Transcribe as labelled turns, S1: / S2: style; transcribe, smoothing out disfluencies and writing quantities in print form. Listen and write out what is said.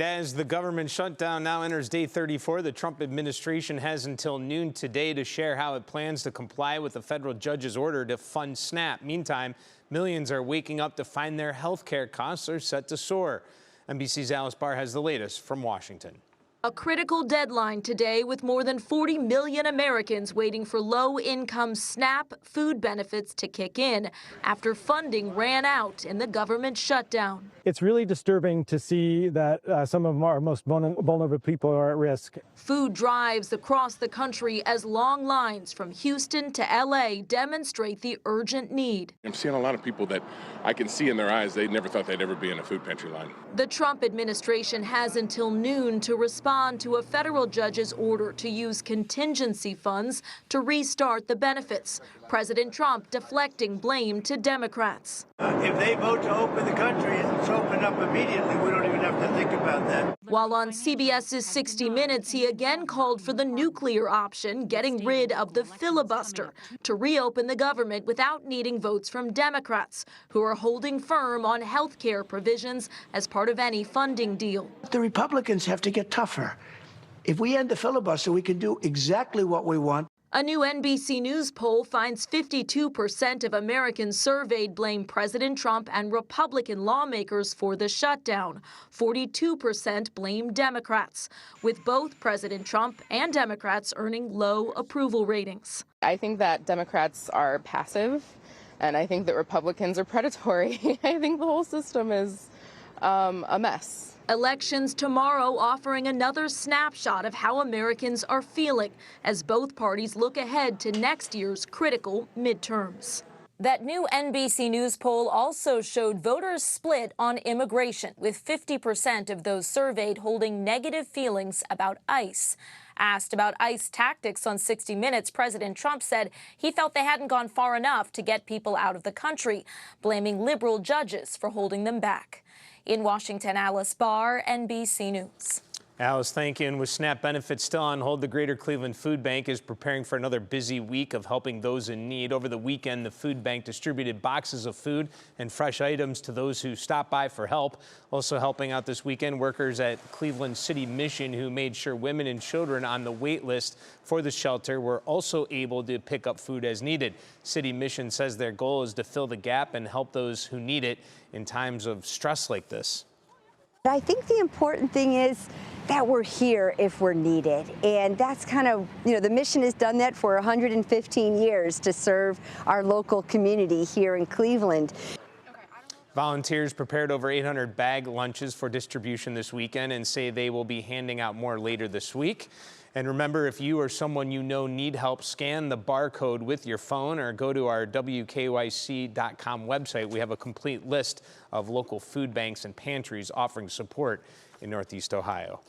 S1: As the government shutdown now enters day 34, the Trump administration has until noon today to share how it plans to comply with the federal judge's order to fund SNAP. Meantime, millions are waking up to find their health care costs are set to soar. NBC's Alice Barr has the latest from Washington.
S2: A critical deadline today with more than 40 million Americans waiting for low-income SNAP food benefits to kick in after funding ran out in the government shutdown.
S3: It's really disturbing to see that some of our most vulnerable people are at risk.
S2: Food drives across the country as long lines from Houston to LA demonstrate the urgent need.
S4: I'm seeing a lot of people that I can see in their eyes they never thought they'd ever be in a food pantry line.
S2: The Trump administration has until noon to respond to a federal judge's order to use contingency funds to restart the benefits. President Trump deflecting blame to Democrats.
S5: If they vote to open the country, it's open up immediately. We don't even have to think about that.
S2: While on CBS's 60 Minutes, he again called for the nuclear option, getting rid of the filibuster to reopen the government without needing votes from Democrats, who are holding firm on health care provisions as part of any funding deal.
S5: The Republicans have to get tougher. If we end the filibuster, we can do exactly what we want.
S2: A new NBC News poll finds 52% of Americans surveyed blame President Trump and Republican lawmakers for the shutdown. 42% blame Democrats, with both President Trump and Democrats earning low approval ratings.
S6: I think that Democrats are passive, and I think that Republicans are predatory. I think the whole system is a mess.
S2: Elections tomorrow offering another snapshot of how Americans are feeling as both parties look ahead to next year's critical midterms. That new NBC News poll also showed voters split on immigration, with 50% of those surveyed holding negative feelings about ICE. Asked about ICE tactics on 60 Minutes, President Trump said he felt they hadn't gone far enough to get people out of the country, blaming liberal judges for holding them back. In Washington, Alice Barr, NBC News.
S1: Alice, thank you. And with SNAP benefits still on hold, the Greater Cleveland Food Bank is preparing for another busy week of helping those in need. Over the weekend, the food bank distributed boxes of food and fresh items to those who stopped by for help. Also helping out this weekend, workers at Cleveland City Mission, who made sure women and children on the wait list for the shelter were also able to pick up food as needed. City Mission says their goal is to fill the gap and help those who need it in times of stress like this.
S7: I think the important thing is that we're here if we're needed. And that's kind of, the mission has done that for 115 years to serve our local community here in Cleveland.
S1: Volunteers prepared over 800 bag lunches for distribution this weekend and say they will be handing out more later this week. And remember, if you or someone you know need help, scan the barcode with your phone or go to our wkyc.com website. We have a complete list of local food banks and pantries offering support in Northeast Ohio.